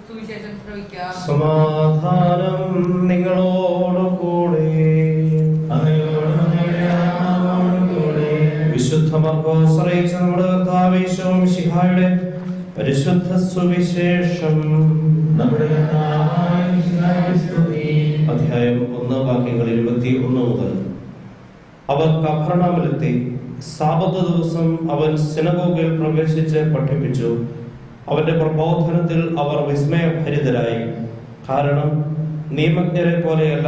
സുവിശേഷം ശ്രവിക്കാം. സമാധാനം നിങ്ങളോടുകൂടെ. വിശുദ്ധ മർക്കോസ് അറിയിച്ച നമ്മുടെ കർത്താവ് യേശു മിശിഹായുടെ പരിശുദ്ധ സുവിശേഷം. അധ്യായം 1 വാക്യങ്ങൾ 21 മുതൽ. അവർ കഫർനഹൂമിലെത്തി. സാബത്ത് ദിവസം അവൻ സിനഗോഗിൽ പ്രവേശിച്ച് പഠിപ്പിച്ചു. അവന്റെ പ്രബോധനത്തിൽ അവർ വിസ്മയഭരിതരായി. കാരണം നിയമജ്ഞരെ പോലെയല്ല,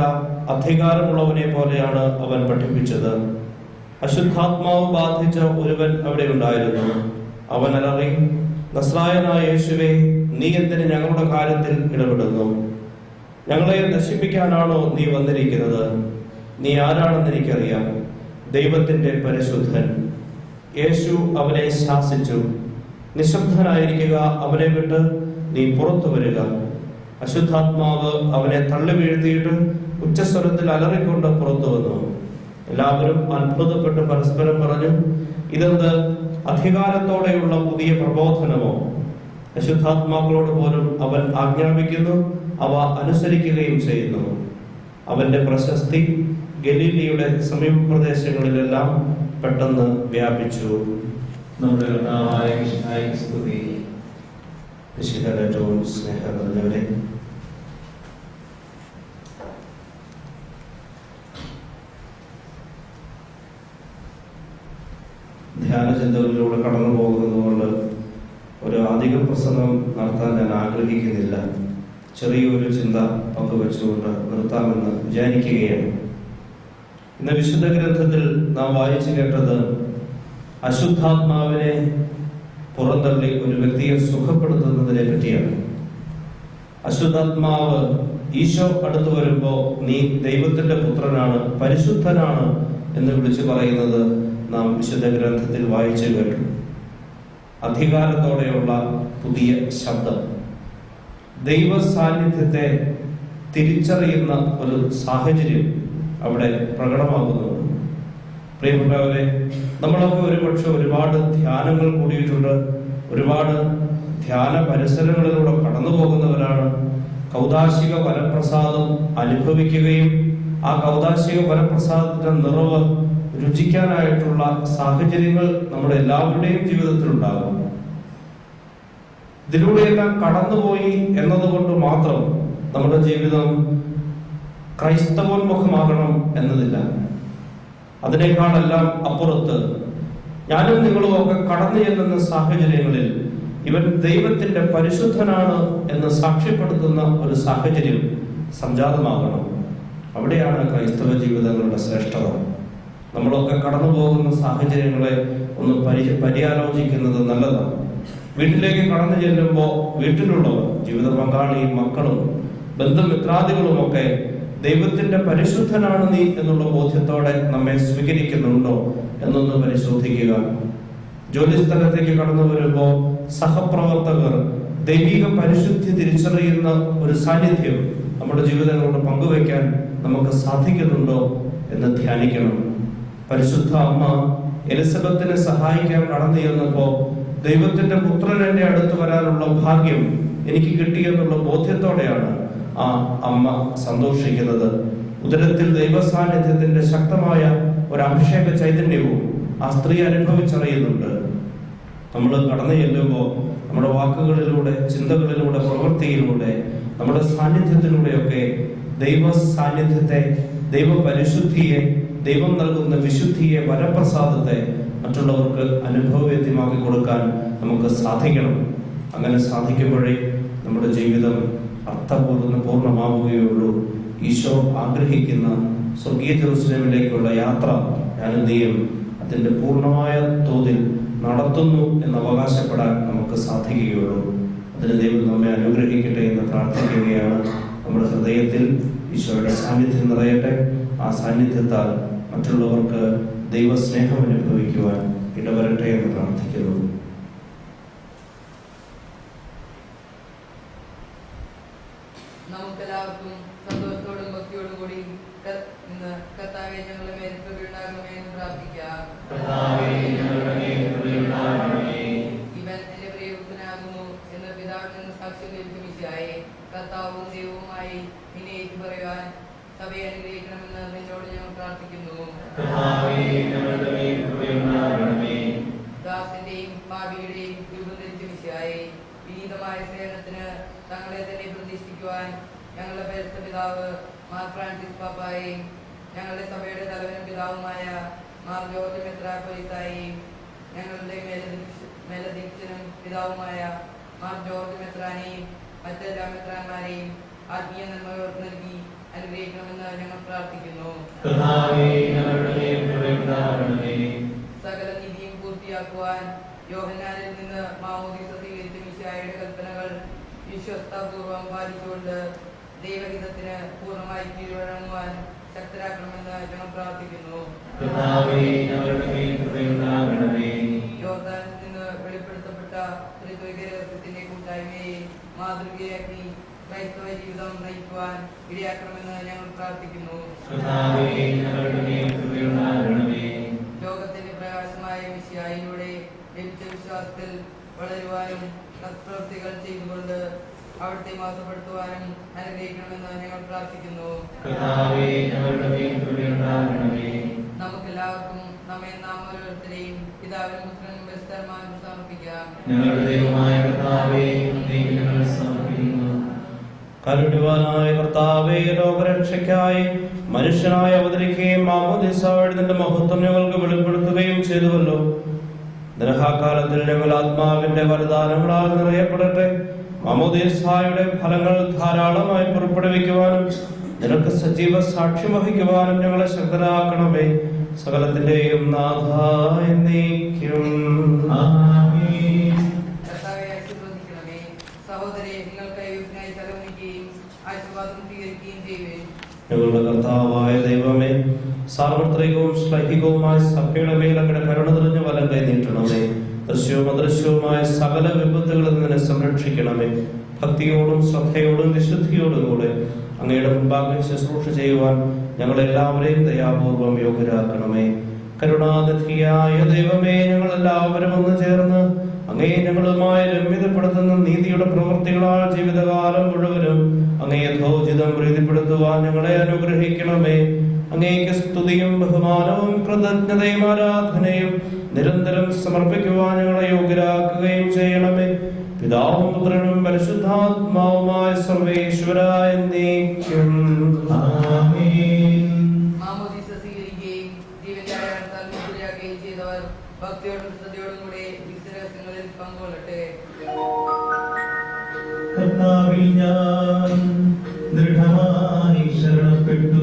അധികാരമുള്ളവനെ പോലെയാണ് അവൻ പഠിപ്പിച്ചത്. അശുദ്ധാത്മാവ് ബാധിച്ച ഒരുവൻ അവിടെ ഉണ്ടായിരുന്നു. അവൻ അലറി, നസ്രായനായ യേശുവേ, നീ എന്തിന് ഞങ്ങളുടെ കാര്യത്തിൽ ഇടപെടുന്നു? ഞങ്ങളെ നശിപ്പിക്കാനാണോ നീ വന്നിരിക്കുന്നത്? നീ ആരാണെന്ന് എനിക്കറിയാം, ദൈവത്തിന്റെ പരിശുദ്ധൻ. യേശു അവനെ ശാസിച്ചു, നിശബ്ദനായിരിക്കുക, അവനെ വിട്ട് നീ പുറത്തു വരിക. അശുദ്ധാത്മാവ് അവനെ തള്ളി വീഴ്ത്തിയിട്ട് ഉച്ചസ്വരത്തിൽ അലറിക്കൊണ്ട് പുറത്തു വന്നു. എല്ലാവരും അത്ഭുതപ്പെട്ട് പരസ്പരം പറഞ്ഞു, ഇതെന്ത് അധികാരത്തോടെയുള്ള പുതിയ പ്രബോധനമോ? അശുദ്ധാത്മാക്കളോട് പോലും അവൻ ആജ്ഞാപിക്കുന്നു, അവ അനുസരിക്കുകയും ചെയ്യുന്നു. അവന്റെ പ്രശസ്തി ഗലീലയുടെ സമീപ പ്രദേശങ്ങളിലെല്ലാം പെട്ടെന്ന് വ്യാപിച്ചു. നമ്മുടെ കർത്താവായ മിശിഹായ്ക്ക് സ്തുതി. മിശിഹായുടെ ഏറ്റവും സ്നേഹം നിറഞ്ഞവരെ, ധ്യാനചിന്തകളിലൂടെ കടന്നു പോകുന്നത് കൊണ്ട് ഒരു അധിക പ്രസംഗം നടത്താൻ ഞാൻ ആഗ്രഹിക്കുന്നില്ല. ചെറിയൊരു ചിന്ത പങ്കുവെച്ചുകൊണ്ട് നിർത്താമെന്ന് വിചാരിക്കുകയാണ്. ഇന്ന് വിശുദ്ധ ഗ്രന്ഥത്തിൽ നാം വായിച്ചു കേട്ടത് അശുദ്ധാത്മാവിനെ പുറന്തള്ളി ഒരു വ്യക്തിയെ സുഖപ്പെടുത്തുന്നതിനെ പറ്റിയാണ്. അശുദ്ധാത്മാവ് ഈശോ അടുത്തു വരുമ്പോൾ നീ ദൈവത്തിന്റെ പുത്രനാണ്, പരിശുദ്ധനാണ് എന്ന് വിളിച്ചു പറയുന്നത് നാം വിശുദ്ധ ഗ്രന്ഥത്തിൽ വായിച്ചു കേട്ടു. അധികാരത്തോടെയുള്ള പുതിയ ശബ്ദം, ദൈവ സാന്നിധ്യത്തെ തിരിച്ചറിയുന്ന ഒരു സാഹചര്യം അവിടെ പ്രകടമാകുന്നുണ്ട്. പ്രിയപ്പെട്ടവരെ, നമ്മളൊക്കെ ഒരുപക്ഷെ ഒരുപാട് ധ്യാനങ്ങൾ കൂടിയിട്ടുണ്ട്, ഒരുപാട് ധ്യാന പരിസരങ്ങളിലൂടെ കടന്നു പോകുന്നവരാണ്. കൗദാശിക വരപ്രസാദം അനുഭവിക്കുകയും ആ കൗദാശിക വരപ്രസാദത്തിന്റെ നിറവ് രുചിക്കാനായിട്ടുള്ള സാഹചര്യങ്ങൾ നമ്മുടെ എല്ലാവരുടെയും ജീവിതത്തിൽ ഉണ്ടാകും. ഇതിലൂടെയെല്ലാം കടന്നുപോയി എന്നതുകൊണ്ട് മാത്രം നമ്മുടെ ജീവിതം ക്രൈസ്തവോന്മുഖമാകണം എന്നതില്ല. അതിനേക്കാളെല്ലാം അപ്പുറത്ത് ഞാനും നിങ്ങളും ഒക്കെ കടന്നു ചെല്ലുന്ന സാഹചര്യങ്ങളിൽ ഇവൻ ദൈവത്തിന്റെ പരിശുദ്ധനാണ് എന്ന് സാക്ഷ്യപ്പെടുത്തുന്ന ഒരു സാഹചര്യം സംജാതമാകണം. അവിടെയാണ് ക്രൈസ്തവ ജീവിതങ്ങളുടെ ശ്രേഷ്ഠത. നമ്മളൊക്കെ കടന്നു പോകുന്ന സാഹചര്യങ്ങളെ ഒന്ന് പര്യാലോചിക്കുന്നത് നല്ലതാണ്. വീട്ടിലേക്ക് കടന്നു ചെല്ലുമ്പോൾ വീട്ടിലുള്ളവർ, ജീവിത പങ്കാളിയും മക്കളും ബന്ധുമിത്രാദികളുമൊക്കെ ദൈവത്തിന്റെ പരിശുദ്ധനാണ് നീ എന്നുള്ള ബോധ്യത്തോടെ നമ്മെ സ്വീകരിക്കുന്നുണ്ടോ എന്നൊന്ന് പരിശോധിക്കുക. ജോലിസ്ഥലത്തേക്ക് കടന്നു വരുമ്പോൾ സഹപ്രവർത്തകർ ദൈവിക പരിശുദ്ധി തിരിച്ചറിയുന്ന ഒരു സാന്നിധ്യം നമ്മുടെ ജീവിതങ്ങളോട് പങ്കുവയ്ക്കാൻ നമുക്ക് സാധിക്കുന്നുണ്ടോ എന്ന് ധ്യാനിക്കണം. പരിശുദ്ധ അമ്മ എലിസബത്തിനെ സഹായിക്കാൻ കടന്നു ചെന്നപ്പോ ദൈവത്തിന്റെ പുത്രൻ എന്റെ അടുത്ത് വരാനുള്ള ഭാഗ്യം എനിക്ക് കിട്ടിയെന്നുള്ള ബോധ്യത്തോടെയാണ് ആ അമ്മ സന്തോഷിക്കുന്നത്. ഉദരത്തിൽ ദൈവ സാന്നിധ്യത്തിന്റെ ശക്തമായ ഒരു അഭിഷേക ചൈതന്യവും ആ സ്ത്രീ അനുഭവിച്ചറിയുന്നുണ്ട്. നമ്മൾ കടന്നു ചെല്ലുമ്പോൾ നമ്മുടെ വാക്കുകളിലൂടെ, ചിന്തകളിലൂടെ, പ്രവൃത്തിയിലൂടെ, നമ്മുടെ സാന്നിധ്യത്തിലൂടെയൊക്കെ ദൈവ സാന്നിധ്യത്തെ, ദൈവ പരിശുദ്ധിയെ, ദൈവം നൽകുന്ന വിശുദ്ധിയെ, വരപ്രസാദത്തെ മറ്റുള്ളവർക്ക് അനുഭവവേദ്യമാക്കി കൊടുക്കാൻ നമുക്ക് സാധിക്കണം. അങ്ങനെ സാധിക്കുമ്പോഴേ നമ്മുടെ ജീവിതം പൂർണ്ണമാവുകയുള്ളൂ. ഈശോ ആഗ്രഹിക്കുന്ന സ്വർഗീയ ജെറുസലേമിലേക്കുള്ള യാത്ര ഞാനും നീയും അതിന്റെ പൂർണ്ണമായ തോതിൽ നടത്തുന്നു എന്ന് അവകാശപ്പെടാൻ നമുക്ക് സാധിക്കുകയുള്ളൂ. അതിന് ദൈവം നമ്മെ അനുഗ്രഹിക്കട്ടെ എന്ന് പ്രാർത്ഥിക്കുകയാണ്. നമ്മുടെ ഹൃദയത്തിൽ ഈശോയുടെ സാന്നിധ്യം നിറയട്ടെ. ആ സാന്നിധ്യത്താൽ മറ്റുള്ളവർക്ക് ദൈവസ്നേഹം അനുഭവിക്കുവാൻ ഇടവരട്ടെ എന്ന് പ്രാർത്ഥിക്കുന്നു. നമുക്കെല്ലാവർക്കും സന്തോഷത്തോടും ഭക്തിയോടും കൂടി കർത്താവേ ഞങ്ങളുടെ മേൽ കൃപയുണ്ടാകണമേ എന്ന് പ്രാർത്ഥിക്കാം. ഇവൻ എന്റെ പ്രിയപുത്രനാകുന്നു എന്ന് പിതാവിൽ നിന്ന് സാക്ഷ്യം ലഭിച്ച മിശിഹായെ, കർത്താവും ദൈവവുമായി നിന്നെ ഏറ്റുപറയുവാൻ സഭയെ അനുഗ്രഹിക്കണമെന്ന് നിന്നോട് ഞങ്ങൾ പ്രാർത്ഥിക്കുന്നു. ദാസന്റെയും പാപിയുടെയും രൂപം ധരിച്ച മിശിഹായെ, വിനീതമായ സേവനത്തിന് തങ്ങളെ തന്നെ പ്രതിഷ്ഠിക്കുവാൻ ഞങ്ങളുടെ പരിശുദ്ധ പിതാവ് മാർ ഫ്രാൻസിസ് പാപ്പായെയും ഞങ്ങളുടെ സഭയുടെ തലവനും പിതാവുമായ മാർ ജോർജ് മെത്രാപ്പൊലീത്തായെയും ഞങ്ങളുടെ മേലധ്യക്ഷനും പിതാവുമായ മാർ ജോർജ് മെത്രാനെയും മറ്റെല്ലാ മെത്രാന്മാരെയും ആത്മീയ നന്മകൾ നൽകി അനുഗ്രഹിക്കണമെന്ന് ഞങ്ങൾ പ്രാർത്ഥിക്കുന്നു. സകല നീതിയും പൂർത്തിയാക്കുവാൻ യോഹന്നാനിൽ നിന്ന് മാമോദീസ സ്വീകരിച്ച മിശിഹായുടെ കൽപ്പനകൾ വിശ്വസ്തപൂർവം പാലിച്ചുകൊണ്ട് ദൈവഹിതത്തിന് പൂർണ്ണമായി കീഴ്വഴങ്ങുവാൻ ശക്തരാക്കണമെന്ന് ഞങ്ങൾ പ്രാർത്ഥിക്കുന്നു. യോർദാനിൽ നിന്ന് വെളിപ്പെടുത്തപ്പെട്ട ത്രിത്വൈക രഹസ്യത്തിന്റെ കൂട്ടായ്മയെ മാതൃകയാക്കി ക്രൈസ്തവ ജീവിതം നയിക്കുവാൻ ഇടയാക്കണമെന്ന് ഞങ്ങൾ പ്രാർത്ഥിക്കുന്നു. ലോകത്തിന്റെ പ്രകാശമായ മിശിഹായിലൂടെ ലഭിച്ച വിശ്വാസത്തിൽ വളരുവാനും സത്പ്രവൃത്തികൾ ചെയ്തുകൊണ്ട് അവിടുത്തെ മാസപ്പെടുത്തുവാനും അനുഗ്രഹിക്കണമെന്ന് ഞങ്ങൾ പ്രാർത്ഥിക്കുന്നു. നമുക്കെല്ലാവർക്കും നമ്മെ നാം ഓരോരുത്തരെയും പിതാവിനും പുത്രനും പരിശുദ്ധാത്മാവിനും സമർപ്പിക്കാം. കരുണവാനായ കർത്താവേ, ലോകരക്ഷയ്ക്കായി മനുഷ്യനായി അവതരിക്കുകയും മാമോദീസായുടെ നിന്റെ മഹത്വം ഞങ്ങൾക്ക് വെളിപ്പെടുത്തുകയും ചെയ്തുവല്ലോ. ദർഹാകാലത്തിൽ ഞങ്ങൾ ആത്മാവിന്റെ വരദാനങ്ങളാൽ നിറയപ്പെടട്ടെ. മാമോദീസായുടെ ഫലങ്ങൾ ധാരാളമായി പുറപ്പെടുവിക്കുവാനും നിനക്ക് സജീവ സാക്ഷ്യം വഹിക്കുവാനും ഞങ്ങളെ ശക്തരാക്കണമേ. സകലത്തിന്റെയും നാഥ എന്നേക്കും. ആമേൻ. ഞങ്ങളുടെ കർത്താവായ ദൈവമേ, സാർവത്രികവും ശ്ലൈഹികവുമായ സഭയുടെ മേൽ അങ്ങയുടെ കരുണ നിറഞ്ഞ വലം കൈ നീട്ടണമേ. ദൃശ്യവും അദൃശ്യവുമായ സകല വിപത്തുകളിൽ നിന്ന് സംരക്ഷിക്കണമേ. ഭക്തിയോടും ശ്രദ്ധയോടും വിശുദ്ധിയോടും കൂടെ അങ്ങയുടെ മുമ്പാകെ ശുശ്രൂഷ ചെയ്യുവാൻ ഞങ്ങളെല്ലാവരെയും ദയാപൂർവം യോഗ്യരാക്കണമേ. കരുണാനിധിയായ ദൈവമേ, ഞങ്ങളെല്ലാവരും ഒന്ന് ചേർന്ന് അങ്ങേ ഞങ്ങളുമായി രമ്യതപ്പെടുത്തുന്ന നീതിയുടെ പ്രവൃത്തികളാൽ ജീവിതകാലം മുഴുവനും അങ്ങേ യഥോചിതം പ്രീതിപ്പെടുത്തുവാൻ ഞങ്ങളെ അനുഗ്രഹിക്കണമേ. അങ്ങേക്ക് സ്തുതിയും ബഹുമാനവും കൃതജ്ഞതയും ആരാധനയും നിരന്തരം സമർപ്പിക്കുവാൻ ഞങ്ങളെ യോഗ്യരാക്കുകയും ചെയ്യണമേ. പിതാവും പുത്രനും പരിശുദ്ധാത്മാവുമായ സർവേശ്വരായ എന്നേക്കും. ആമേൻ. മാമോദീസ സ്വീകരിക്കുകയും ജീവന്റെ അടയാളത്താൽ മുദ്രയാക്കുകയും ചെയ്തവർ ഭക്തിയോടും ശ്രദ്ധയോടും കൂടെ രഹസ്യങ്ങളിൽ പങ്കുകൊള്ളട്ടെ. കർത്താവിൽ ഞാൻ ദൃഢമായി ശരണപ്പെട്ടു.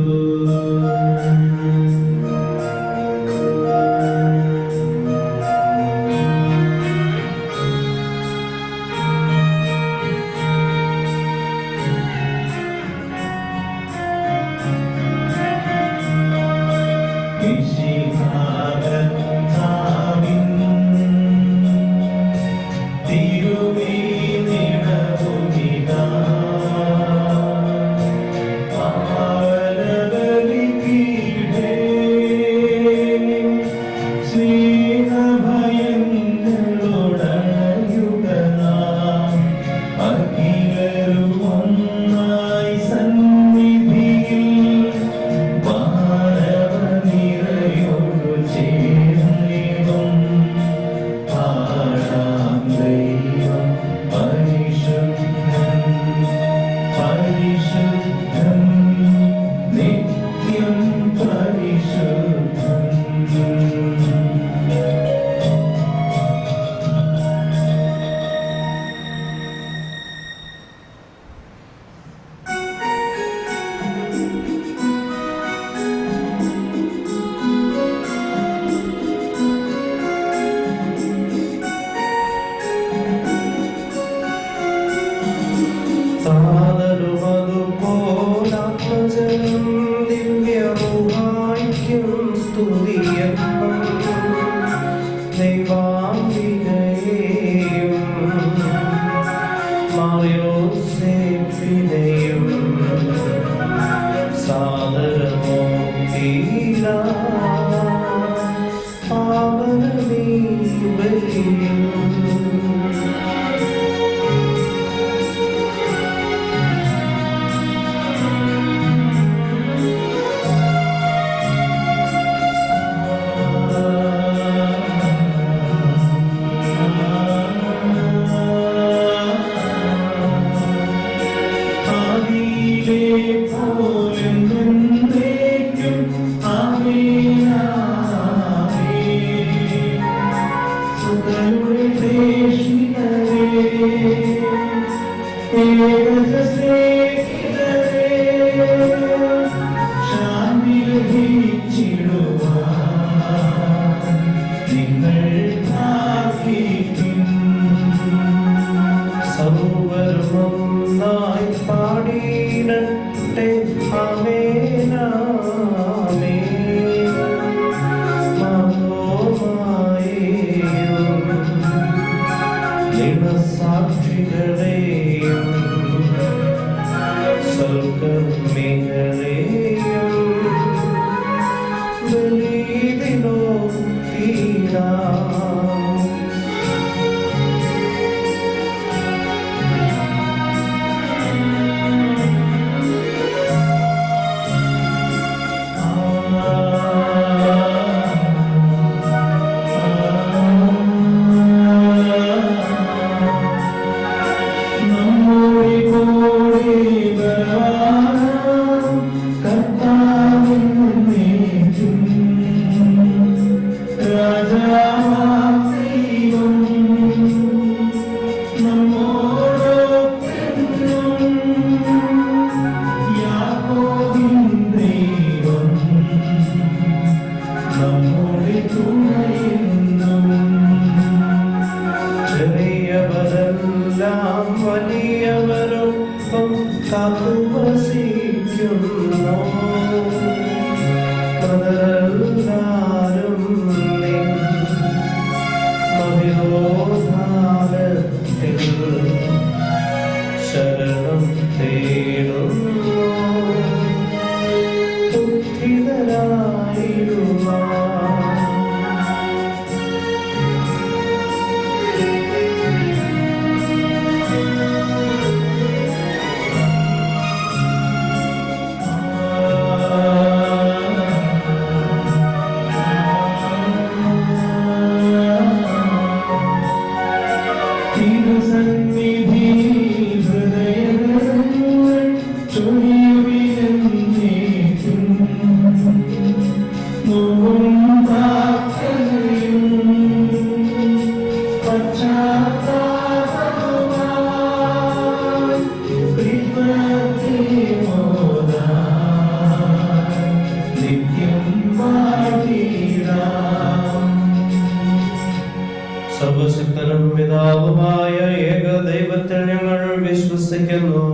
സർവശക്തനും പിതാവുമായ ഏകദൈവത്തിൽ ഞങ്ങൾ വിശ്വസിക്കുന്നു.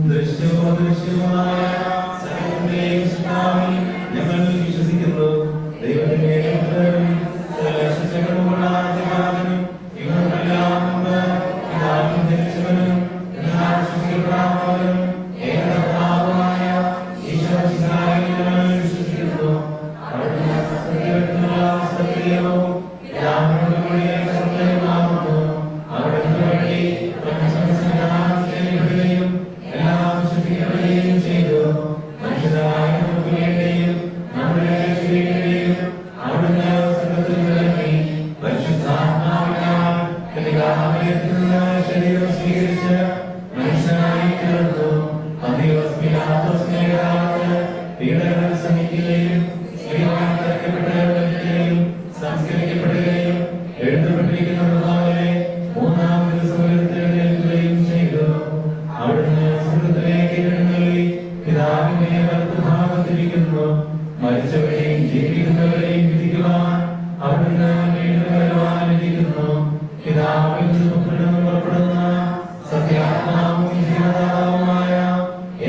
ദൃശ്യമായ സകലത്തെയും സൃഷ്ടാവിൽ ഞങ്ങൾ വിശ്വസിക്കുന്നു. ദൈവത്തിന്റെ ഏകപുത്രനും സർവശക്തനുമുള്ള ആദ്യജാതനും യുഗങ്ങളെല്ലാം മുമ്പ് പിതാവിൽ ജനിച്ചവനും എന്നാൽ സൃഷ്ടിക്കപ്പെടാത്തവനും ഏകപിതാവുമായ ഈശോമിശിഹായിൽ ഞങ്ങൾ വിശ്വസിക്കുന്നു. അവിടുന്ന് സത്യത്തിനുള്ള സത്യവും പിതാവിനോട് കൂടിയ സത്യവുമാകുന്നു. അവിടുന്ന് വഴി പ്രപഞ്ചം സൃഷ്ടിക്കപ്പെടുകയും എല്ലാം സൃഷ്ടിക്കപ്പെടുകയും ചെയ്തു. മനുഷ്യരായ നമുക്ക് വേണ്ടിയും നമ്മുടെ രക്ഷയ്ക്കുവേണ്ടിയും അവിടുന്ന് സ്വർഗ്ഗത്തിൽ ഇറങ്ങി പരിശുദ്ധാത്മാവിനാൽ കന്യകാമറിയത്തിൽ നിന്ന് ശരീരം സ്വീകരിച്ച് മനുഷ്യനായി തീർന്നു. പന്തിയോസ് പീലാത്തോസിന്റെ കാലത്ത് പീഡകൾ സഹിക്കുകയും സ്ത്രീകളാൽ തറയ്ക്കപ്പെട്ട് മരിക്കുകയും സംസ്കരിക്കപ്പെടുകയും എഴുതപ്പെട്ടിരിക്കുന്നതുപോലെ മൂന്നാം ദിവസം ഉയർത്തെഴുന്നേൽക്കുകയും ചെയ്തു. അവിടുന്ന് സ്വർഗ്ഗത്തിലേക്ക് എഴുന്നള്ളി പിതാവിന്റെ വലത്തുഭാഗത്തിരിക്കുന്നു. മരിച്ചവരെയും ജീവിക്കുന്നവരെയും വിധിക്കുവാൻ അവിടുന്ന് വീണ്ടും വരുവാനിരിക്കുന്നു. പിതാവിൽ നിന്ന് പുറപ്പെടുന്ന സത്യാത്മാവും ജീവദാതാവുമായ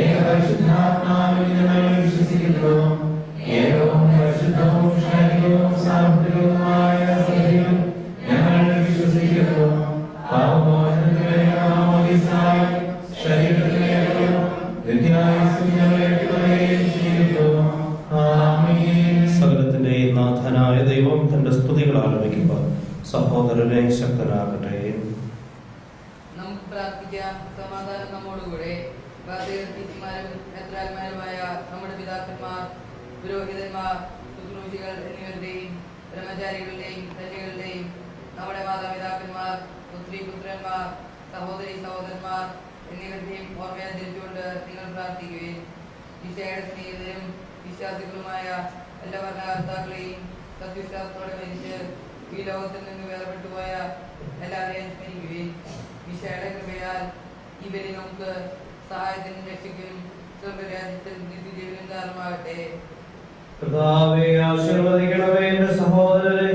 ഏകപരിശുദ്ധാത്മാവിൽ ഞങ്ങൾ വിശ്വസിക്കുന്നു. ഏകവും പരിശുദ്ധവും ശാരീരികവും സാമ്പത്തികവുമായ സഭയിലും ഞങ്ങൾ വിശ്വസിക്കുന്നു. പാപമോചനത്തിനായി ശരീരത്തിലേക്കും നിത്യായുസ്സും ഞങ്ങൾ ഏറ്റുപറയുകയും ചെയ്യുന്നു. ആമേൻ. സകലത്തിന്റെയും നാഥനായ ദൈവം തന്റെ സ്തുതികൾ ആലപിക്കുമ്പോൾ സഹോദരനെ ശക്തനാകട്ടെ. നമുക്ക് പ്രാർത്ഥിക്കാം. സമാധാനം നമ്മോടുകൂടെ. വാദ്യമാരും മെത്രാന്മാരുമായ നമ്മുടെ പിതാക്കന്മാർ, പുരോഹിതന്മാർ, ശുശ്രൂഷികൾ എന്നിവരുടെയും ബ്രഹ്മചാരികളുടെയും കന്യകളുടെയും നമ്മുടെ മാതാപിതാക്കന്മാർ, പുത്രി പുത്രന്മാർ, സഹോദരി സഹോദരന്മാർ എന്നിവരുടെയും ഓർമ്മയെ ധരിച്ചുകൊണ്ട് കൊണ്ട് നിങ്ങൾ പ്രാർത്ഥിക്കുകയും ഈശോയുടെ സ്നേഹിതരും വിശ്വാസികളുമായ എല്ലാ ഭരണകർത്താക്കളെയും സത്വിശ്വാസത്തോടെ മരിച്ച് ഈ ലോകത്തിൽ നിന്ന് വേർപെട്ടുപോയ എല്ലാവരെയും സ്മരിക്കുകയും ഈശോയുടെ കൃപയാൽ ഈ ബലി നമുക്ക് സഹായത്തിനും രക്ഷയ്ക്കും സ്വർഗരാജ്യത്തിൽ നിത്യജീവനും കാരണമാകട്ടെ. കർത്താവേ, ആശീർവദിക്കണമേ എന്റെ സഹോദരരെ.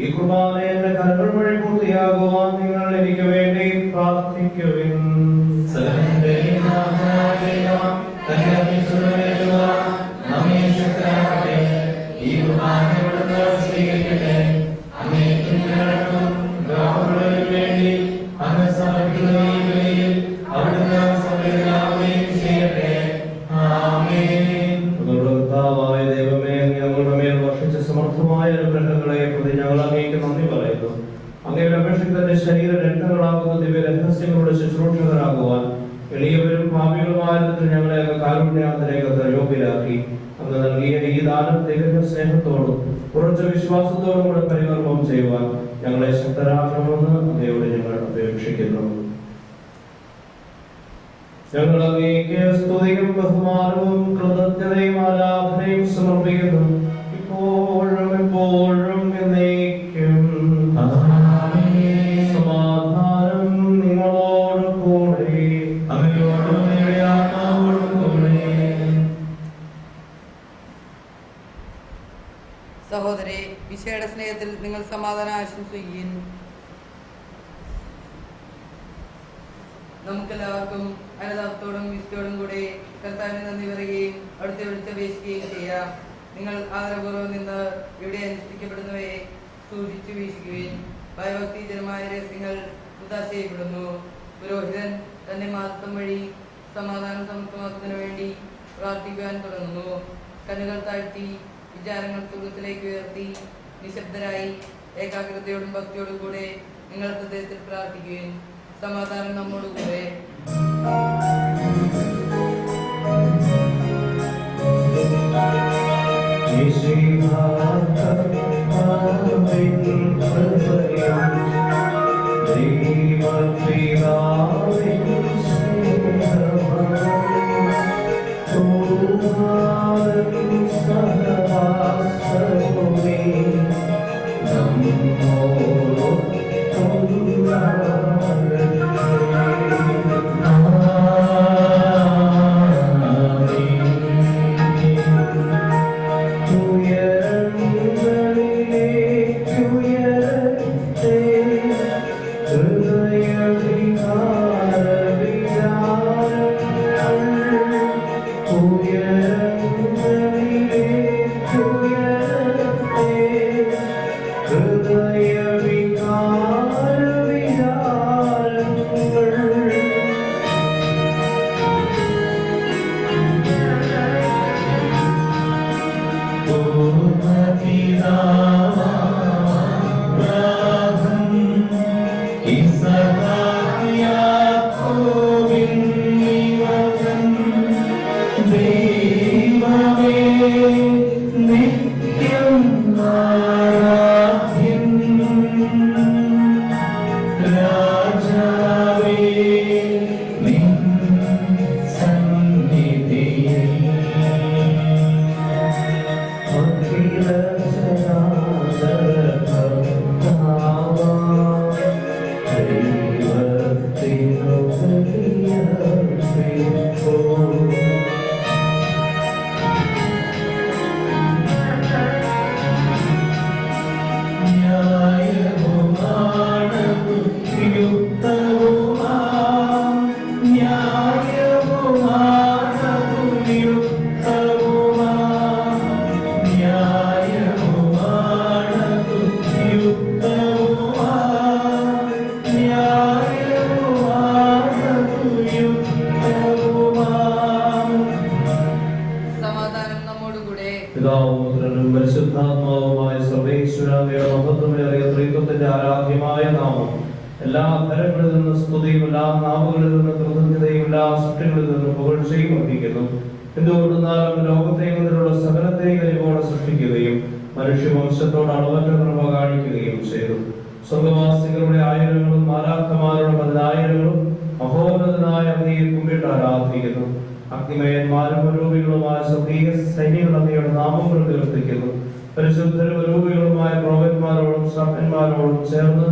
ഈ കുർബാന എന്റെ കരങ്ങൾ വഴി പൂർത്തിയാകുവാൻ നിങ്ങൾ എനിക്ക് വേണ്ടി പ്രാർത്ഥിക്കുവിൻ. സമർത്ഥമായ അനുഗ്രഹങ്ങളെ പ്രതി ഞങ്ങൾ അങ്ങേക്ക് നന്ദി പറയുന്നു. അങ്ങയുടെ അപേക്ഷിതന്റെ ശരീര രക്തങ്ങളാകുന്ന ദിവ്യ രഹസ്യങ്ങളുടെ ശുശ്രൂഷകരാകുവാൻ എളിയവരും ഭാവികളുമായതിൽ ഞങ്ങളെ അങ്ങ് കാരുണ്യാന്തരേഖത്ത് യോഗ്യരാക്കി. അങ്ങ് നൽകിയ ഈ ദാനം തികഞ്ഞ സ്നേഹത്തോടും ഉറച്ച വിശ്വാസത്തോടും കൂടെ പരികർമ്മം ചെയ്യുവാൻ ഞങ്ങളെ ശക്തരാക്കണമെന്ന് അങ്ങയോട് ഞങ്ങൾ അപേക്ഷിക്കുന്നു. ഞങ്ങൾ അങ്ങേക്ക് സ്തുതിയും ബഹുമാനവും കൃതജ്ഞതയും ആരാധനയും സമർപ്പിക്കുന്നു, ഇപ്പോഴും എപ്പോഴും എന്നേക്കും. സമാധാനം നിങ്ങളോട് കൂടെ. സഹോദരേ, ഈശോയുടെ സ്നേഹത്തിൽ നിങ്ങൾ സമാധാനം ആശംസിക്കുകയും നമുക്കെല്ലാവർക്കും അനുതാപത്തോടും വിശുദ്ധോടും കൂടെ കർത്താവിന് നന്ദി പറയുകയും അവിടുത്തെ വിളിച്ചപേക്ഷിക്കുകയും ചെയ്യാം. നിങ്ങൾ ആദരപൂർവ്വം നിന്ന് ഇവിടെ അനുഷ്ഠിക്കപ്പെടുന്നവയെ സൂക്ഷിച്ചു വീക്ഷിക്കുകയും ഭയഭക്തിജനമായ രഹസ്യങ്ങൾ ഉദാസ ചെയ്യപ്പെടുന്നു. പുരോഹിതൻ തന്റെ മാതൃത്വം വഴി സമാധാനം സമർത്ഥമാക്കുന്നതിന് വേണ്ടി പ്രാർത്ഥിക്കുവാൻ തുടങ്ങുന്നു. കണ്ണുകൾ താഴ്ത്തി വിചാരങ്ങൾ സുഖത്തിലേക്ക് ഉയർത്തി നിശബ്ദരായി ഏകാഗ്രതയോടും ഭക്തിയോടും കൂടെ നിങ്ങൾ ഹൃദയത്തിൽ പ്രാർത്ഥിക്കുകയും സമാധാനം നമ്മോടുകൂടെ. ആരാധ്യമായ നാമം എല്ലാ ധരങ്ങളിൽ നിന്ന് സ്തുതിയും എല്ലാ നാവുകളിൽ നിന്ന് കൃതജ്ഞതയും എല്ലാ സൃഷ്ടികളിൽ നിന്ന് പുകഴ്ചയും അർപ്പിക്കുന്നു. എന്തുകൊണ്ടെന്നാലും ലോകത്തെ മുതലുള്ള സകലത്തെയും കഴിവോടെ സൃഷ്ടിക്കുകയും മനുഷ്യവംശത്തോട് അളവറ്റ കൃപ കാണിക്കുകയും ചെയ്തു. സ്വർഗവാസികളുടെ ആയിരങ്ങളും മാലാഖമാരുടെ 10,000ങ്ങളും മഹോന്നതനായ അങ്ങയെ കുമ്പിട്ട് ആരാധിക്കുന്നു. അഗ്നിമയന്മാരും അരൂപികളുമായ സ്വർഗീയ സൈന്യങ്ങൾ അങ്ങയുടെ നാമങ്ങൾ കീർത്തിക്കുന്നു. പരിശുദ്ധരും അരൂപികളുമായ പ്രവചന്മാരോടും ശ്രദ്ധന്മാരോടും ചേർന്ന്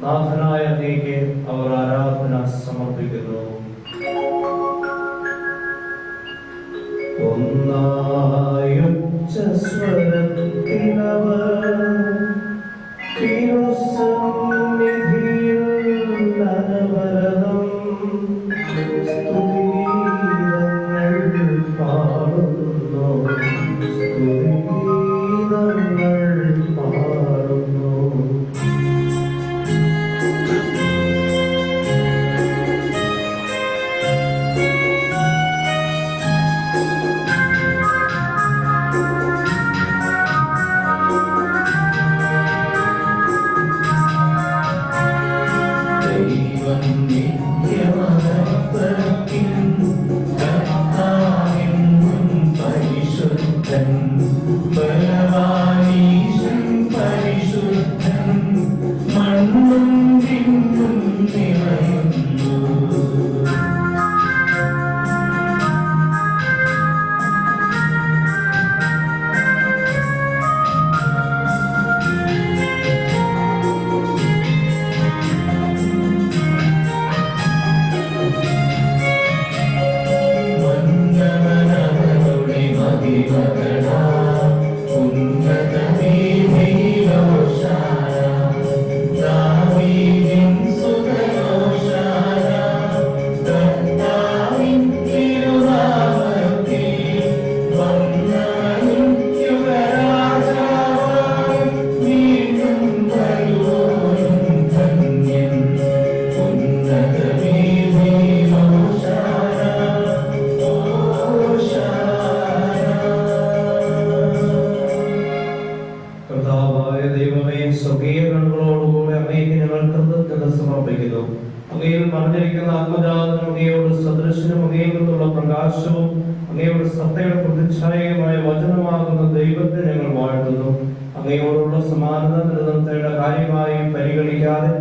നാഥനായ അങ്ങേക്ക് അവർ ആരാധന സമർപ്പിക്കുന്നു. ഒന്നായുച്ചസ്വരത്തിലവർ തിരുസന്നിധിയിൽ അനവരതം സ്തുതിഗീതങ്ങൾ പാടുന്നു, സ്തുതിഗീതങ്ങൾ പാടുന്നു. അങ്ങയിൽ മറഞ്ഞിരിക്കുന്ന ആത്മജാതനും അങ്ങയോട് സദൃശനും അങ്ങയിൽ നിന്നുള്ള പ്രകാശവും അങ്ങയുടെ സത്തയുടെ പ്രതിച്ഛായകമായ വചനമാകുന്ന ദൈവത്തെ ഞങ്ങൾ വാഴ്ത്തുന്നു. അങ്ങയോടുള്ള സമാനത നിലനിർത്തേണ്ട കാര്യമായി പരിഗണിക്കാതെ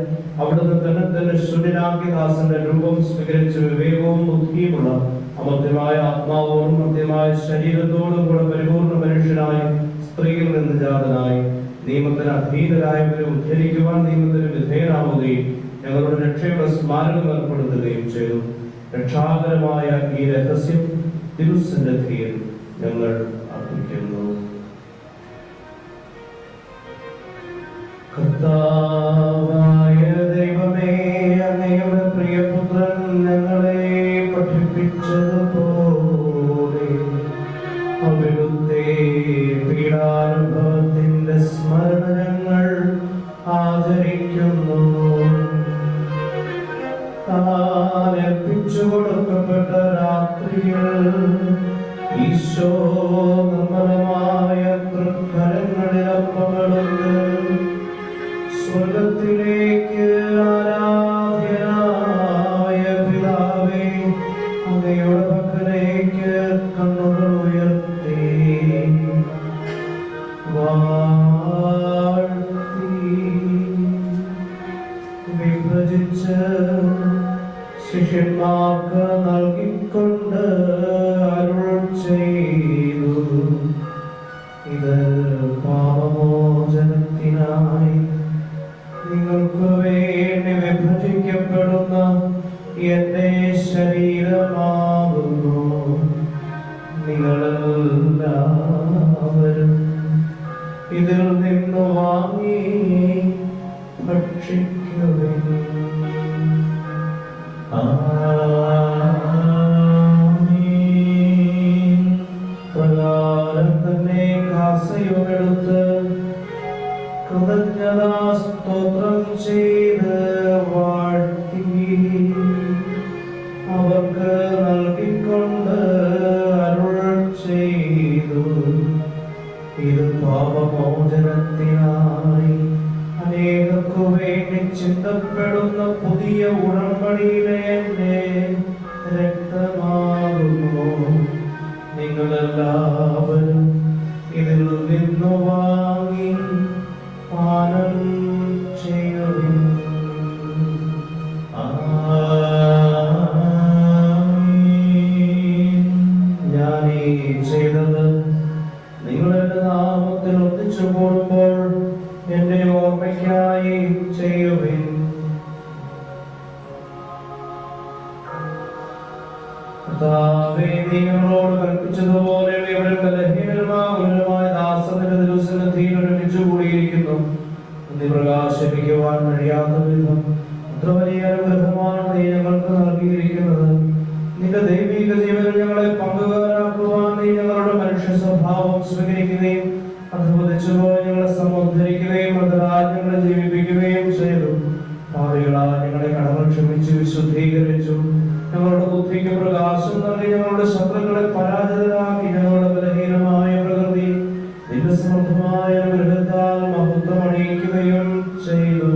അവിടുന്ന് തന്നെ ശൂന്യനാക്കിയ ദാസന്റെ രൂപം സ്വീകരിച്ച് വിവേകവും ബുദ്ധിയുമുള്ള അമർത്യമായ ആത്മാവോടും മർത്യമായ ശരീരത്തോടും കൂടെ പരിപൂർണ മനുഷ്യനായി സ്ത്രീയിൽ നിന്ന് ജാതനായി നിയമത്തിന് അധീനരായവരെ ഉദ്ധരിക്കുവാൻ നിയമത്തിന് വിധേയനാവുകയും ഞങ്ങളുടെ രക്ഷയുടെ സ്മാരകം ഏർപ്പെടുത്തുകയും ചെയ്തു. രക്ഷാകരമായ ഈ രഹസ്യം തിരുസന്നിധിയിൽ ഞങ്ങൾ അർപ്പിക്കുന്നു. കർത്താവായ ദൈവമേ, അങ്ങയുടെ പ്രിയപുത്രൻ ഞങ്ങളെ പഠിപ്പിച്ചതുപോലെ അവിടുത്തെ പീഡാനുഭവത്തിന്റെ സ്മരണ ഞങ്ങൾ ആചരിക്കുന്നു. ഏൽപ്പിച്ചു കൊടുക്കപ്പെട്ട രാത്രിയിൽ ഈശോ നിർമ്മലമായ തൃക്കരങ്ങളിൽ അപ്പമെടുത്ത് സ്വർഗത്തിലേക്ക് ആരാധ്യനായ പിതാവേ അങ്ങയുടെ പക്കലേക്ക് കണ്ണുകൾ ഉയർത്തി വാഴ്ത്തി വിഭജിച്ച് ശിഷ്യന്മാർക്ക് നൽകിക്കൊണ്ട് അരുൾ ചെയ്തു. ഇത് പാപമോചനത്തിനായി നിങ്ങൾക്ക് വേണ്ടി വിഭജിക്കപ്പെടുന്ന എന്റെ ശരീരമാകുന്നു. നിങ്ങളെല്ലാവരും ഇതിൽ നിന്ന് വാങ്ങി ഭക്ഷിക്കുവിൻ. പ്രകാരം തന്നെ കാസയുമെടുത്ത് കൃതജ്ഞതാ സ്തോത്രം ചെയ്ത് വാഴ്ത്തി അവർക്ക് നൽകിക്കൊണ്ട് അരുൾ ചെയ്തു. ഇത് പാപമോചനത്തിനായി അനേകർക്കു വേണ്ടി ചിന്തപ്പെടുന്ന പുതിയ ഉടമ്പടിയിലെ എന്റെ രക്തമാകുന്നു. നിങ്ങളെല്ലാവരും ഇതിൽ നിന്നു വാങ്ങി പാനം ചെയ്യുവിൻ. ആമേൻ. ചെയ്തത്. നിങ്ങൾ എന്റെ നാമത്തിൽ ഒന്നിച്ചു കൂടുമ്പോൾ എന്റെ ഓർമ്മയ്ക്കായി ചെയ്യുവിൻ. കർത്താവേ, നീ ഞങ്ങളോട് കൽപ്പിച്ചതുപോലെ ഇവരും ബലഹീനരുമായ ദാസന്റെ തിരുസന്നിധിയിൽ ഒരുമിച്ച് കൂടിയിരിക്കുന്നു. നീ പ്രകാശിപ്പിക്കുവാൻ കഴിയാത്ത വിധം അത്ര വലിയ അനുഗ്രഹമാണ് നീ ഞങ്ങൾക്ക് നൽകിയിരിക്കുന്നത്. നിന്റെ ദൈവിക ജീവനിൽ ഞങ്ങളെ പങ്കുകാരാക്കുവാൻ നീ ഞങ്ങളുടെ മനുഷ്യ സ്വഭാവം സ്വീകരിക്കുകയും അധപതിച്ചുപോയി ഞങ്ങളെ സമുദ്ധരിക്കുകയും മൃതരാജ്യങ്ങളെ ജീവിപ്പിക്കുകയും ചെയ്തു. ഭാവികളാൽ ഞങ്ങളെ കടങ്ങൾ ക്ഷമിച്ചു വിശുദ്ധീകരിച്ചു. ഞങ്ങളുടെ ബുദ്ധിക്ക് പ്രകാശം നൽകി ഞങ്ങളുടെ ശത്രുക്കളെ പരാജിതരാക്കി. ഞങ്ങളുടെ ബലഹീനമായ പ്രകൃതി നിന്റെ സമൃദ്ധമായ അനുഗ്രഹത്താൽ മഹത്വം അണിയിക്കുകയും ചെയ്തു.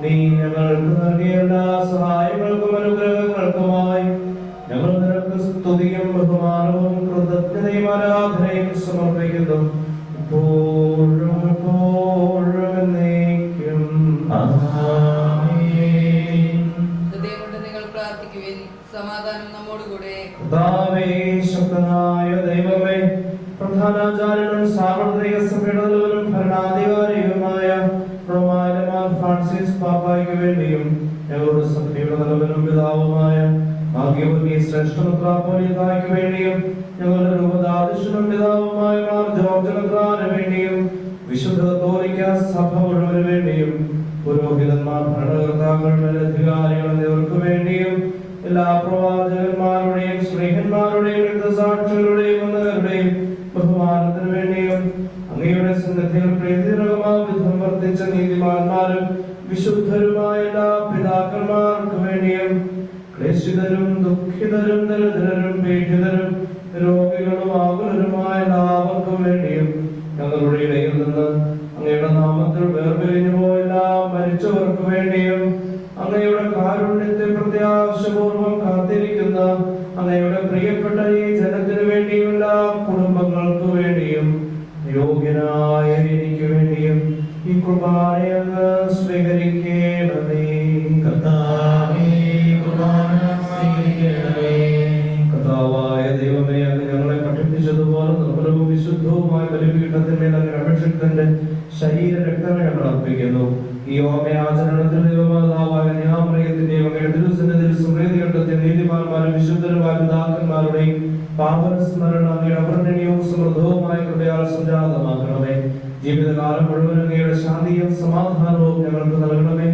നീ ഞങ്ങൾക്ക് നൽകിയ എല്ലാ സഹായങ്ങൾക്കും അനുഗ്രഹങ്ങൾക്കുമായി ഞങ്ങൾ നിനക്ക് സ്തുതിയും ബഹുമാനവും കൃതജ്ഞതയും ആരാധനയും സമർപ്പിക്കുന്നു. ഇപ്പോഴും എപ്പോഴും എന്നേക്കും. സമാധാനം നമ്മോടുകൂടെ. കർത്താവേ, ശക്തനായ ദൈവമേ, പ്രധാനാചാര്യനും സാർവത്രിക സഭയുടെ തലവനും ഭരണാധികാരിയുമായ റോമായിലമാർ ഫ്രാൻസിസ് പാപ്പായ്ക്ക് വേണ്ടിയും ഞങ്ങളുടെ സഭയുടെ തലവനും പിതാവുമായ ഭാഗ്യവതി ശ്രേഷ്ഠ മെത്രാപ്പോലീത്തായ്ക്ക് വേണ്ടിയും ഞങ്ങളുടെ രൂപതാധ്യക്ഷനും പിതാവുമായ മാർ ജോർജ് മെത്രാന് വേണ്ടിയും വിശുദ്ധ കത്തോലിക്ക സഭ മുഴുവന് വേണ്ടിയും പുരോഹിതന്മാർ, ഭരണകർത്താക്കൾ, മേലധികാരികൾ എന്നിവർക്ക് വേണ്ടിയും എല്ലാ പ്രവാചകന്മാരുടെയും സ്നേഹന്മാരുടെയും രക്തസാക്ഷികളുടെയും വന്നവരുടെയും ബഹുമാനത്തിന് വേണ്ടിയും അങ്ങയുടെ സന്നിധിയിൽ പ്രീതികരമായ വിധം വർദ്ധിച്ച നീതിമാന്മാരും വിശുദ്ധരുമായ എല്ലാ പിതാക്കന്മാർക്ക് വേണ്ടിയും ക്ലേശിതരും ദുഃഖിതരും ദരിദ്രരും പീഡിതരും രോഗികളും ആകുലരുമായ എല്ലാവർക്കും വേണ്ടിയും ഞങ്ങളുടെ ഇടയിൽ നിന്ന് അങ്ങയുടെ നാമത്തിൽ വേർപിരിഞ്ഞു പോയ എല്ലാ മരിച്ചവർക്ക് വേണ്ടിയും അങ്ങയുടെ കാരുണ്യത്തെ പ്രത്യാശപൂർവം കാത്തിരിക്കുന്ന അങ്ങയുടെ പ്രിയപ്പെട്ട ഈ ജനത്തിനു വേണ്ടിയും എല്ലാ കുടുംബങ്ങൾക്ക് വേണ്ടിയും യോഗ്യനായ എനിക്ക് വേണ്ടിയും ഈ കുർബാനയെ അങ്ങ് സ്വീകരിക്കണമേ. കർത്താവേ, കുർബാന സ്വീകരിക്കണമേ. കർത്താവായ ദൈവമേ, അങ്ങ് ഞങ്ങളെ പഠിപ്പിച്ചതുപോലെ നിർമ്മലവും വിശുദ്ധവുമായ ബലിപീഠത്തിന്മേൽ അങ്ങ് അഭിഷിക്തന്റെ ശരീര രക്തങ്ങൾ ഞങ്ങൾ അർപ്പിക്കുന്നു. ഈ ഓമയാചരണത്തിൽ ദൈവമാതാവായ ന്യായമറിയത്തിന്റെയും അങ്ങയുടെ തിരുസന്നിധിയിൽ സുമേധികണ്ഠത്തെ നീതിമാന്മാരും വിശുദ്ധരുമായ പിതാക്കന്മാരുടെയും പാപസ്മരണ അങ്ങയുടെ അവർണ്ണനീയവും സമൃദ്ധവുമായ കൃപയാൽ സംജാതമാക്കണമേ. ജീവിതകാലം മുഴുവൻ അങ്ങയുടെ ശാന്തിയും സമാധാനവും ഞങ്ങൾക്ക് നൽകണമേ.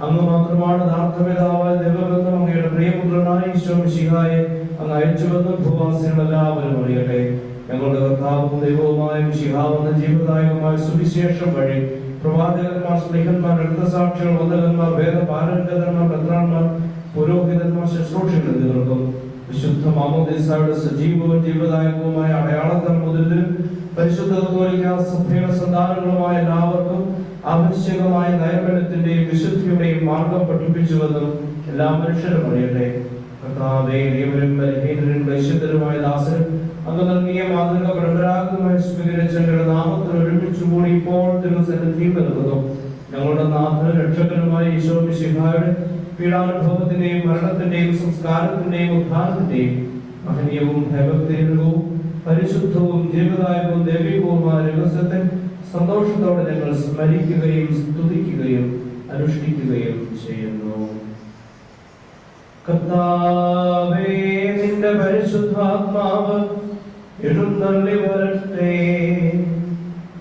അങ്ങ് മാത്രമാണ് യഥാർത്ഥപിതാവായ ദൈവമെന്നും അങ്ങയുടെ പ്രിയപുത്രനായ ഈശോ മിശിഹായെ അങ്ങ് അയച്ചുവെന്നും ഭൂവാസികൾ എല്ലാവരും അറിയട്ടെ. ഞങ്ങളുടെ കർത്താവും ദൈവവുമായ മിശിഹാവെന്ന ജീവദായകമായ സുവിശേഷം വഴി പ്രവാചകന്മാർ, സ്നേഹന്മാർ, രക്തസാക്ഷികൾ, വന്ദകന്മാർ, വേദപാരംഗതന്മാർ, മെത്രാന്മാർ, പുരോഹിതന്മാർ, ശുശ്രൂഷകൾ എന്നിവർക്കും വിശുദ്ധ മാമോദീസായുടെ സജീവവും ജീവദായകവുമായ അടയാളത്താൽ മുതലും പരിശുദ്ധ കത്തോലിക്ക സഭയുടെ സന്താനങ്ങളുമായ എല്ലാവർക്കും ആവശ്യകമായ നൈർമല്യത്തിന്റെയും വിശുദ്ധിയുടെയും മാർഗം പഠിപ്പിച്ചുവെന്നും എല്ലാ മനുഷ്യരും അറിയട്ടെ. കർത്താവേ, ദൈവരും ബലഹീനരും വൈശ്യതരുമായ ദാസരും അങ്ങ് നൽകിയ മാതൃക പരമ്പരാഗതമായി സ്വീകരിച്ച അങ്ങയുടെ നാമത്തിൽ ഒരുമിച്ച് കൂടി ഇപ്പോൾ തിരുസന്നിധിയിൽ നൽകുന്നു. ഞങ്ങളുടെ നാഥനും രക്ഷകനുമായ ഈശോ മിശിഹായുടെ പീഡാനുഭവത്തിന്റെയും മരണത്തിന്റെയും സംസ്കാരത്തിന്റെയും ഉത്ഥാനത്തിന്റെയും മഹനീയവും ഭയഭക്തിയും പരിശുദ്ധവും ജീവദായകവും ദൈവികവുമായ രഹസ്യത്തെ സന്തോഷത്തോടെ ഞങ്ങൾ സ്മരിക്കുകയും സ്തുതിക്കുകയും അനുഷ്ഠിക്കുകയും ചെയ്യുന്നു. കർത്താവേ, നിന്റെ പരിശുദ്ധാത്മാവ് എഴുന്നള്ളി വരട്ടെ.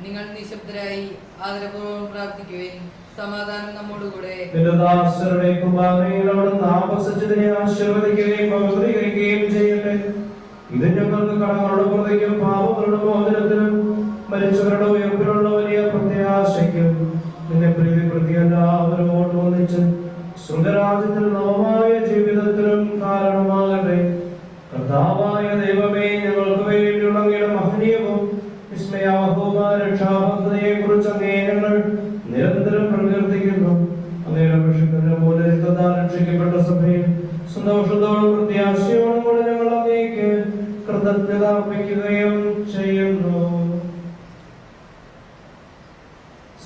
നിങ്ങൾ നിശബ്ദരായി ആദരപൂർവ്വം പ്രാർത്ഥിക്കുവിൻ. സമാധാനം നമ്മോടുകൂടെ. നിന്റെ ദാസരുടെ കുർബാനയിൽ അവിടുന്ന് ആവസിച്ചതിനെ ആശീർവദിക്കുകയും പവിത്രീകരിക്കുകയും ചെയ്യട്ടെ. ഇത് ഞങ്ങൾക്ക് കടങ്ങളുടെ പുറത്തേക്കും പാപങ്ങളുടെ മോചനത്തിനും മരിച്ചവരുടെ ഉയർപ്പിലുള്ള വലിയ പ്രത്യാശയ്ക്കും നിന്നെ പ്രീതിപ്പെടുത്തിയ എല്ലാവരോടും ഒന്നിച്ച് സ്വർഗരാജ്യത്തിൽ നവമായ ജീവിതത്തിനും കാരണമാകട്ടെ. കർത്താവായ ദൈവമേ, ഞങ്ങൾക്ക് വേണ്ടിയുള്ള അങ്ങയുടെ മഹനീയവും വിസ്മയാവഹവുമായ രക്ഷാപദ്ധതിയെ കുറിച്ച് അങ്ങേ ഞങ്ങൾ നിരന്തരം പ്രകീർത്തിക്കുന്നു. അങ്ങയുടെ അഭിഷിക്തന്റെ പോലെ രക്തത്താൽ രക്ഷിക്കപ്പെട്ട സഭയിൽ സന്തോഷത്തോടും പ്രത്യാശയോടും കൂടെ ഞങ്ങൾ അങ്ങേക്ക് കൃതജ്ഞത അർപ്പിക്കുകയും ചെയ്യുന്നു.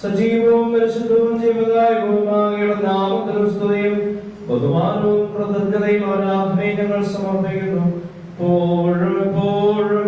സജീവവും പരിശുദ്ധവും ജീവദായകവുമായ നാമത്തിലും സ്തുതിയും ബഹുമാനവും കൃതജ്ഞതയും ആരാധനയും ഞങ്ങൾ സമർപ്പിക്കുന്നു. എപ്പോഴും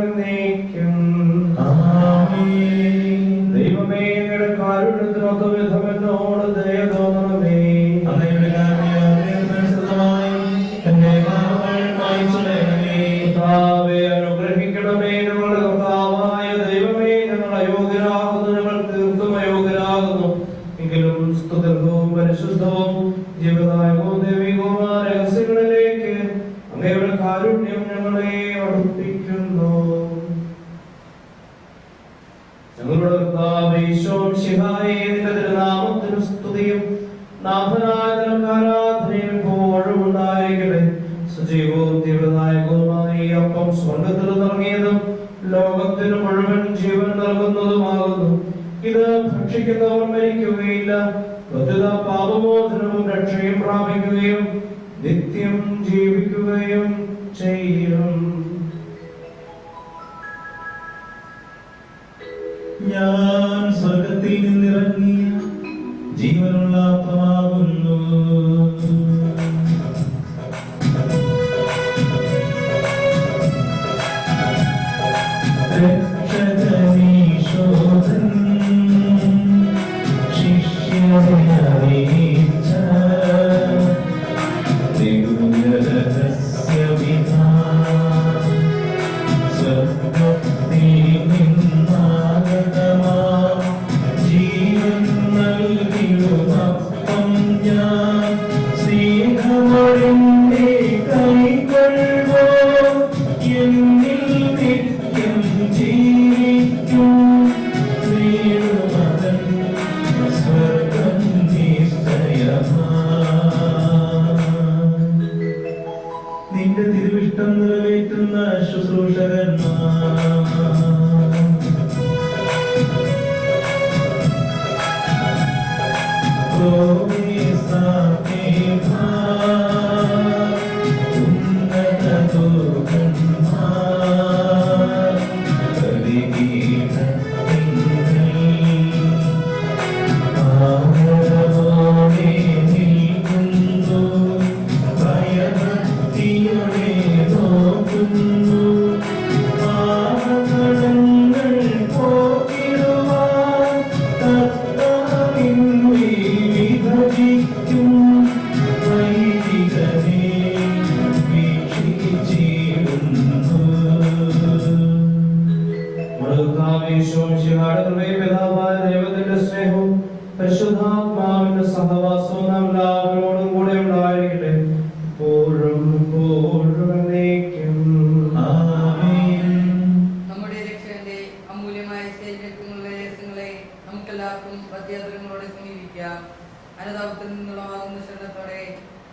കാരുണ്യം ഞങ്ങളെ അടുപ്പിക്കുന്നു. ഞങ്ങളുടെ കർത്താവേ ഈശോമിശിഹായേ, നിന്റെ തിരുനാമത്തിന് സ്തുതിയും നാഥനായ നിനക്ക് ആരാധനയും എപ്പോഴും ഉണ്ടായിരിക്കട്ടെ. സജീവവും ജീവദായകവുമായ ഈ അപ്പം സ്വർഗ്ഗത്തിൽ നിറങ്ങിയതും ലോകത്തിന് മുഴുവൻ ജീവൻ നൽകുന്നതുമാകുന്നു. ഇത് ഭക്ഷിക്കുന്നവർ മരിക്കുകയില്ല, പ്രത്യുത പാപമോചനവും രക്ഷയും പ്രാപിക്കുകയും നിത്യം ജീവിക്കുകയും ചെയ്യും. ഞാൻ സ്വർഗത്തിൽ നിന്നിറങ്ങിയ ജീവനുള്ള അപ്പമാകുന്നു. രക്ഷകനീശോധൻ ശിഷ്യരെ അറിയിച്ച ദിവ്യരഹസ്യവിധാനം സ്വർഗ്ഗത്തിൽ നിന്നാഗതമാം ജീവൻ നൽകിടുമപ്പം ഞാൻ സ്നേഹമൊഴിന്റെ കൈക്കൊള്ളുവോ എന്നിൽ നിത്യം ജീവിക്കും നേടുമതൻ സ്വർഗ്ഗം നിശ്ചയമാണ്. നിന്റെ തിരുവിഷ്ടം നിറവേറ്റുന്ന ശുശ്രൂഷകന്മാർ പരിശുദ്ധാത്മാവിന്റെ സഹവാസവും നാം എല്ലാവരോടും കൂടെ ഉണ്ടായിരിക്കട്ടെ, എപ്പോഴും എപ്പോഴും എന്നേക്കും. ആമേൻ. നമ്മുടെ രക്ഷകന്റെ അമൂല്യമായ ശരീരത്തിനുള്ള രഹസ്യങ്ങളെ നമുക്കെല്ലാവർക്കും പ്രത്യേകങ്ങളോടെ സമീപിക്കാം. അനുതാപത്തിൽ നിന്നുള്ളവാകുന്ന ശരണത്തോടെ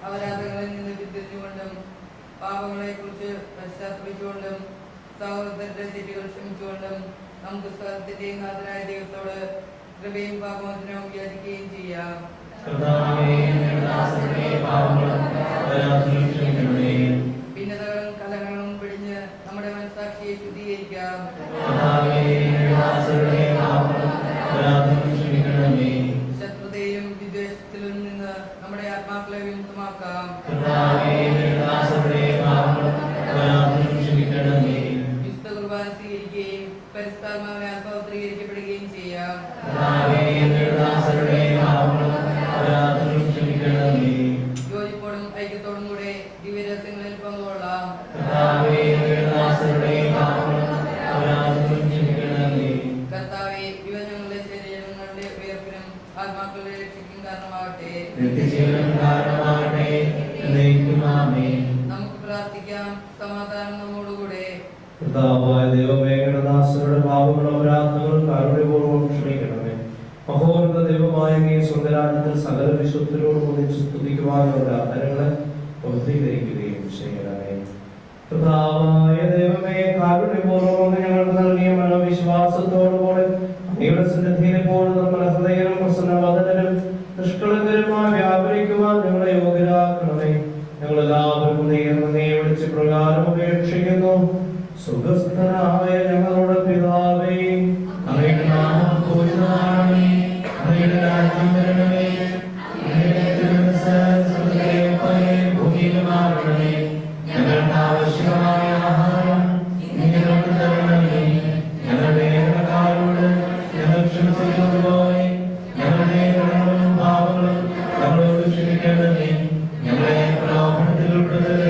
അപരാധങ്ങളിൽ നിന്ന് പിന്തിരിഞ്ഞുകൊണ്ടും പാപങ്ങളെ കുറിച്ച് പശ്ചാത്തപിച്ചുകൊണ്ടും സഹോദരന്റെ തെറ്റുകൾ ക്ഷമിച്ചുകൊണ്ടും നമുക്ക് സ്ഥലത്തിന്റെ നാഥനായ ദൈവത്തോട് കൃപയും പാപമോചനവും യാചിക്കുകയും ചെയ്യാം. ഭിന്നതകളും കലഹങ്ങളും പിടിഞ്ഞ് നമ്മുടെ മനസ്സാക്ഷിയെ ശുദ്ധീകരിക്കാം. ശത്രുതയിലും വിദ്വേഷത്തിലും നിന്ന് നമ്മുടെ ആത്മാക്കളെ വിമുക്തമാക്കാം. വിശുദ്ധ കുർബാന സ്വീകരിക്കുകയും പരിശുദ്ധാത്മാവിനാൽ പവിത്രീകരിക്കപ്പെടുകയും ചെയ്യാം. യോജിപ്പോടും ഐക്യത്തോടും കൂടെ ദിവ്യരഹസ്യങ്ങളിൽ പങ്കുകൊള്ളാം. കർത്താവേ, ഇവ ഞങ്ങളുടെ ശരീരങ്ങളുടെ ഉയർപ്പിനും ആത്മാക്കളുടെ രക്ഷയ്ക്കും കാരണമാകട്ടെ. നമുക്ക് പ്രാർത്ഥിക്കാം. സമാധാനം നമ്മോടുകൂടെ. കർത്താവായ ദൈവമേ, ദാസരുടെ പാപങ്ങളും അപരാധങ്ങളും കാരുണ്യപൂർവ്വം ക്ഷമിക്കണമേ. മഹോന്നത ദൈവമായ അങ്ങയെ സ്വർഗ്ഗരാജ്യത്തിൽ സകല വിശുദ്ധരോടും ഒന്നിച്ച് സ്തുതിക്കുവാനുള്ള പ്രാർത്ഥനകളെ പവിത്രീകരിക്കുകയും ചെയ്യണമേ. കർത്താവായ ദൈവമേ, കാരുണ്യപൂർവ്വം ഞങ്ങൾക്ക് നൽകിയ മനോവിശ്വാസത്തോടുകൂടെ അങ്ങയുടെ സന്നിധിയിൽ എപ്പോഴും നമ്മുടെ ഹൃദയവും പ്രസന്നവദനരും നിഷ്കളങ്കരുമായി വ്യാപരിക്കുവാൻ ഞങ്ങളെ യോഗ്യരാക്കണമേ. ഞങ്ങളെല്ലാവരും നീ വിളിച്ച് പ്രകാരം അപേക്ഷിക്കുന്നു. സുഖസ്ഥനായ ഞങ്ങളുടെ പിതാവേ, അങ്ങയുടെ നാമം പൂജിതമാകണമേ. അങ്ങയുടെ രാജ്യം വരണമേ.